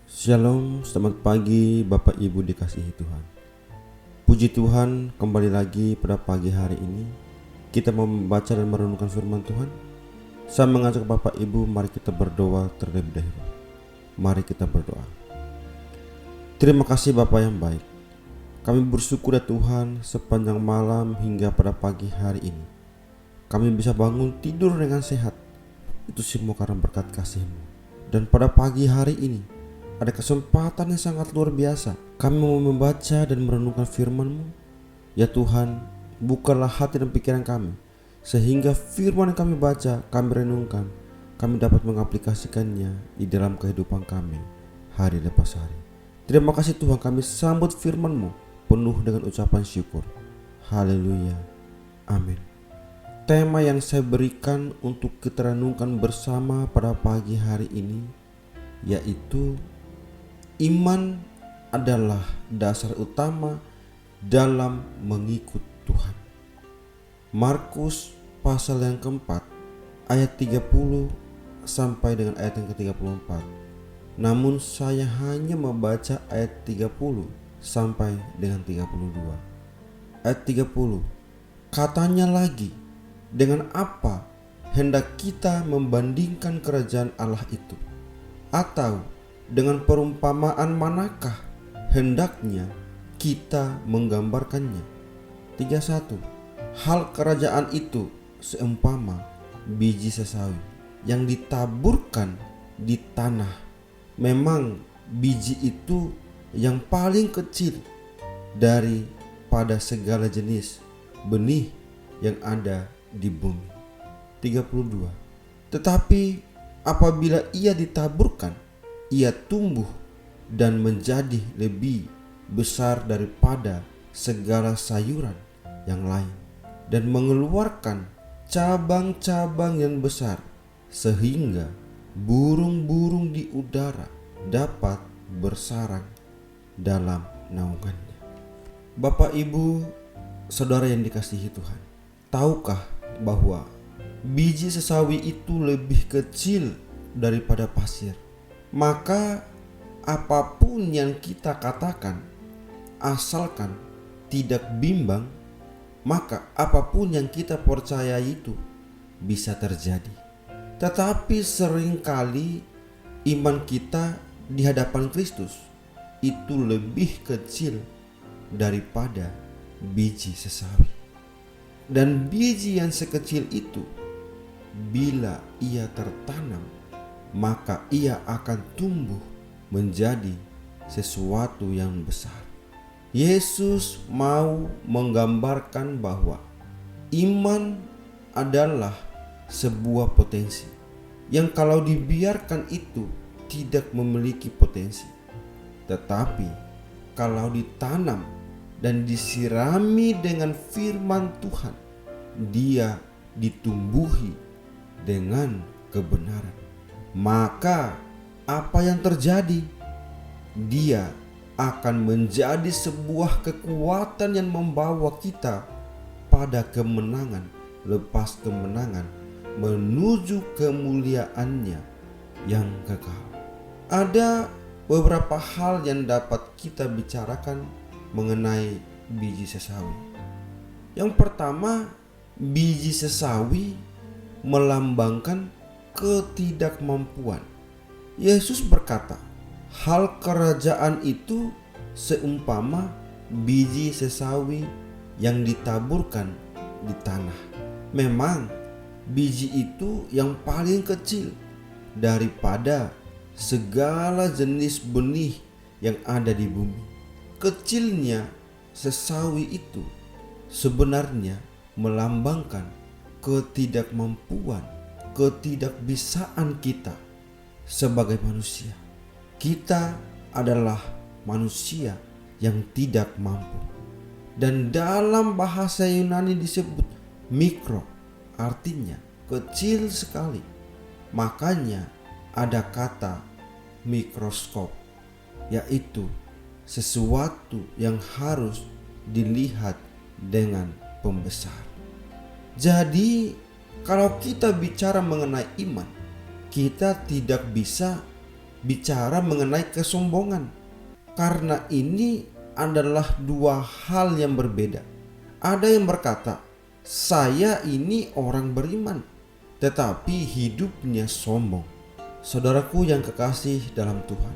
Shalom, selamat pagi Bapak Ibu dikasihi Tuhan. Puji Tuhan, kembali lagi pada pagi hari ini kita mau membaca dan merenungkan firman Tuhan. Saya mengajak Bapak Ibu, mari kita berdoa terlebih dahulu. Mari kita berdoa. Terima kasih Bapak yang baik. Kami bersyukur ya Tuhan, sepanjang malam hingga pada pagi hari ini kami bisa bangun tidur dengan sehat. Itu semua karena berkat kasih-Mu. Dan pada pagi hari ini ada kesempatan yang sangat luar biasa. Kami mau membaca dan merenungkan firman-Mu. Ya Tuhan, bukalah hati dan pikiran kami, sehingga firman yang kami baca, kami renungkan, kami dapat mengaplikasikannya di dalam kehidupan kami hari lepas hari. Terima kasih Tuhan, kami sambut firman-Mu penuh dengan ucapan syukur. Haleluya. Amin. Tema yang saya berikan untuk kita renungkan bersama pada pagi hari ini yaitu iman adalah dasar utama dalam mengikut Tuhan. Markus pasal yang keempat ayat 30 sampai dengan ayat yang ke-34. Namun saya hanya membaca ayat 30 sampai dengan 32. Ayat 30. Katanya lagi, dengan apa hendak kita membandingkan kerajaan Allah itu? Atau dengan perumpamaan manakah hendaknya kita menggambarkannya? 31. Hal kerajaan itu seumpama biji sesawi yang ditaburkan di tanah. Memang biji itu yang paling kecil daripada segala jenis benih yang ada di bumi. 32. Tetapi apabila ia ditaburkan, ia tumbuh dan menjadi lebih besar daripada segala sayuran yang lain dan mengeluarkan cabang-cabang yang besar, sehingga burung-burung di udara dapat bersarang dalam naungannya. Bapak, Ibu, saudara yang dikasihi Tuhan, tahukah bahwa biji sesawi itu lebih kecil daripada pasir? Maka apapun yang kita katakan, asalkan tidak bimbang, maka apapun yang kita percayai itu bisa terjadi. Tetapi seringkali iman kita di hadapan Kristus itu lebih kecil daripada biji sesawi. Dan biji yang sekecil itu, bila ia tertanam, maka ia akan tumbuh menjadi sesuatu yang besar. Yesus mau menggambarkan bahwa iman adalah sebuah potensi yang kalau dibiarkan itu tidak memiliki potensi. Tetapi kalau ditanam dan disirami dengan firman Tuhan, dia ditumbuhi dengan kebenaran. Maka apa yang terjadi? Dia akan menjadi sebuah kekuatan yang membawa kita pada kemenangan lepas kemenangan menuju kemuliaannya yang kekal. Ada beberapa hal yang dapat kita bicarakan mengenai biji sesawi. Yang pertama, biji sesawi melambangkan ketidakmampuan. Yesus berkata, hal kerajaan itu seumpama biji sesawi yang ditaburkan di tanah. Memang biji itu yang paling kecil daripada segala jenis benih yang ada di bumi. Kecilnya sesawi itu sebenarnya melambangkan ketidakmampuan, ketidakbisaan kita sebagai manusia. Kita adalah manusia yang tidak mampu. Dan dalam bahasa Yunani disebut mikro, artinya kecil sekali. Makanya ada kata mikroskop, yaitu sesuatu yang harus dilihat dengan pembesar. Jadi kalau kita bicara mengenai iman, kita tidak bisa bicara mengenai kesombongan. Karena ini adalah dua hal yang berbeda. Ada yang berkata, saya ini orang beriman, tetapi hidupnya sombong. Saudaraku yang kekasih dalam Tuhan,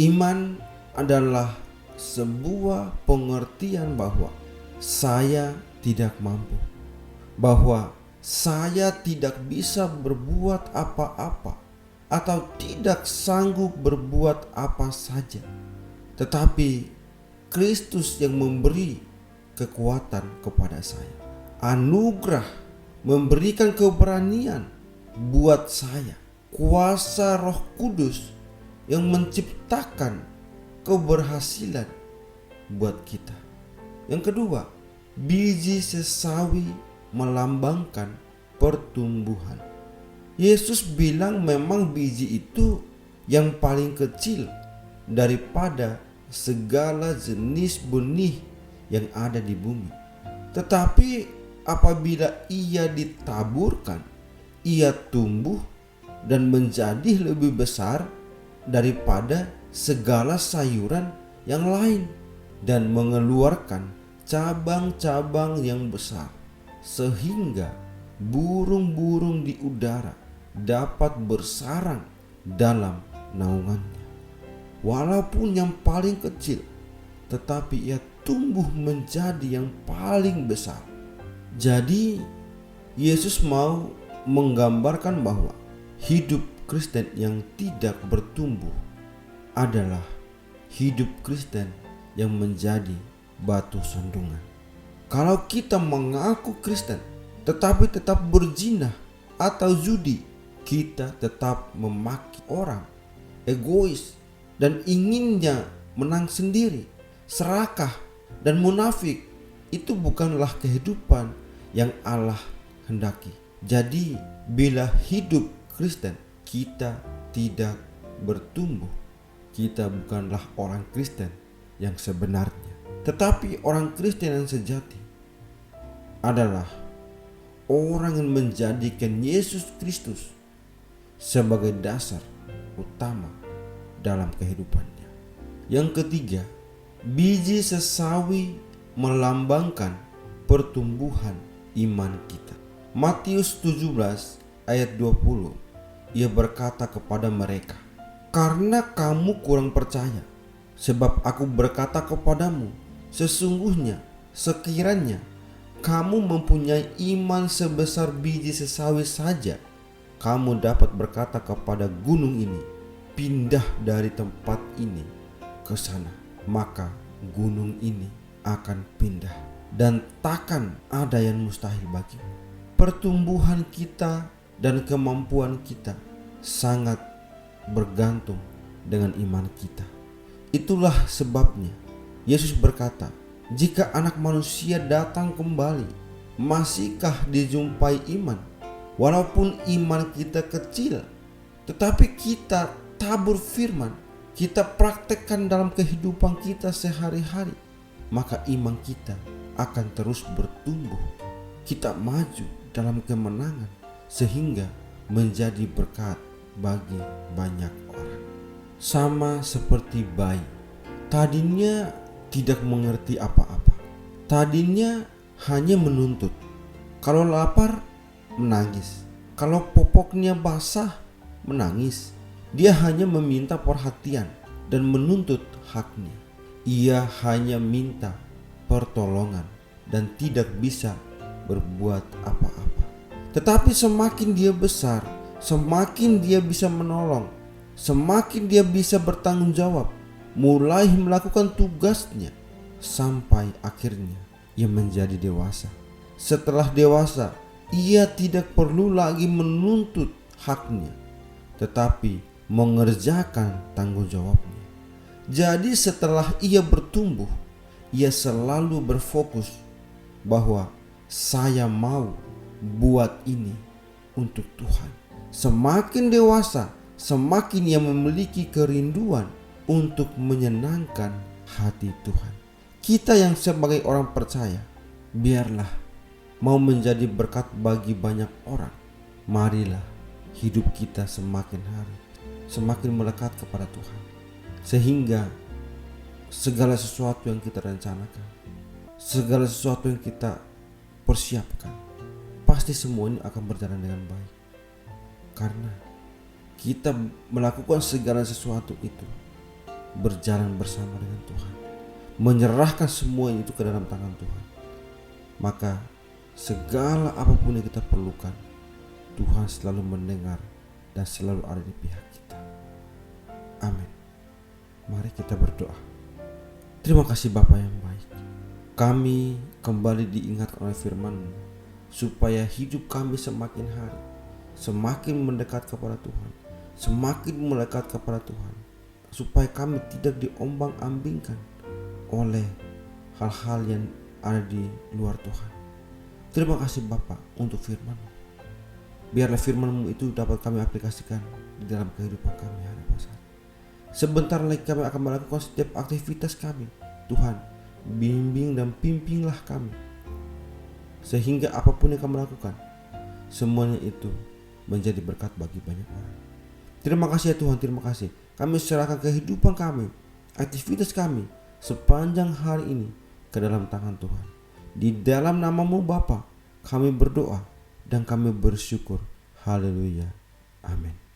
iman adalah sebuah pengertian bahwa saya tidak mampu, bahwa saya tidak bisa berbuat apa-apa atau tidak sanggup berbuat apa saja, tetapi Kristus yang memberi kekuatan kepada saya. Anugerah memberikan keberanian buat saya. Kuasa Roh Kudus yang menciptakan keberhasilan buat kita. Yang kedua, biji sesawi melambangkan pertumbuhan. Yesus bilang memang biji itu yang paling kecil daripada segala jenis benih yang ada di bumi. Tetapi apabila ia ditaburkan, ia tumbuh dan menjadi lebih besar daripada segala sayuran yang lain dan mengeluarkan cabang-cabang yang besar, sehingga burung-burung di udara dapat bersarang dalam naungannya. Walaupun yang paling kecil, tetapi ia tumbuh menjadi yang paling besar. Jadi Yesus mau menggambarkan bahwa hidup Kristen yang tidak bertumbuh adalah hidup Kristen yang menjadi batu sandungan. Kalau kita mengaku Kristen tetapi tetap berzina atau judi, kita tetap memaki orang, egois, dan inginnya menang sendiri, serakah, dan munafik. Itu bukanlah kehidupan yang Allah hendaki. Jadi bila hidup Kristen kita tidak bertumbuh, kita bukanlah orang Kristen yang sebenarnya. Tetapi orang Kristen yang sejati adalah orang yang menjadikan Yesus Kristus sebagai dasar utama dalam kehidupannya. Yang ketiga, biji sesawi melambangkan pertumbuhan iman kita. Matius 17 ayat 20, ia berkata kepada mereka, "Karena kamu kurang percaya, sebab aku berkata kepadamu, sesungguhnya sekiranya kamu mempunyai iman sebesar biji sesawi saja, kamu dapat berkata kepada gunung ini, pindah dari tempat ini ke sana, maka gunung ini akan pindah, dan takkan ada yang mustahil bagimu." Pertumbuhan kita dan kemampuan kita sangat bergantung dengan iman kita. Itulah sebabnya Yesus berkata, "Jika Anak Manusia datang kembali, masihkah dijumpai iman?" Walaupun iman kita kecil, tetapi kita tabur firman, kita praktekkan dalam kehidupan kita sehari-hari, maka iman kita akan terus bertumbuh. Kita maju dalam kemenangan sehingga menjadi berkat bagi banyak orang. Sama seperti bayi, tadinya tidak mengerti apa-apa. Tadinya hanya menuntut. Kalau lapar, menangis. Kalau popoknya basah, menangis. Dia hanya meminta perhatian dan menuntut haknya. Ia hanya minta pertolongan dan tidak bisa berbuat apa-apa. Tetapi semakin dia besar, semakin dia bisa menolong, semakin dia bisa bertanggung jawab, mulai melakukan tugasnya, sampai akhirnya ia menjadi dewasa. Setelah dewasa, ia tidak perlu lagi menuntut haknya, tetapi mengerjakan tanggung jawabnya. Jadi setelah ia bertumbuh, ia selalu berfokus bahwa saya mau buat ini untuk Tuhan. Semakin dewasa, semakin ia memiliki kerinduan untuk menyenangkan hati Tuhan. Kita yang sebagai orang percaya, biarlah mau menjadi berkat bagi banyak orang. Marilah hidup kita semakin hari semakin melekat kepada Tuhan. Sehingga segala sesuatu yang kita rencanakan, segala sesuatu yang kita persiapkan, pasti semua ini akan berjalan dengan baik. Karena kita melakukan segala sesuatu itu berjalan bersama dengan Tuhan, menyerahkan semua itu ke dalam tangan Tuhan. Maka segala apapun yang kita perlukan, Tuhan selalu mendengar dan selalu ada di pihak kita. Amin. Mari kita berdoa. Terima kasih Bapa yang baik. Kami kembali diingatkan oleh firman-Mu supaya hidup kami semakin hari semakin mendekat kepada Tuhan, semakin melekat kepada Tuhan, supaya kami tidak diombang-ambingkan oleh hal-hal yang ada di luar Tuhan. Terima kasih Bapa untuk firman-Mu. Biarlah firman-Mu itu dapat kami aplikasikan di dalam kehidupan kami hari pasar. Sebentar lagi kami akan melakukan setiap aktivitas kami. Tuhan, bimbing dan pimpinlah kami, sehingga apapun yang kami lakukan, semuanya itu menjadi berkat bagi banyak orang. Terima kasih ya Tuhan, terima kasih. Kami serahkan kehidupan kami, aktivitas kami sepanjang hari ini ke dalam tangan Tuhan. Di dalam nama-Mu Bapa, kami berdoa dan kami bersyukur. Haleluya. Amin.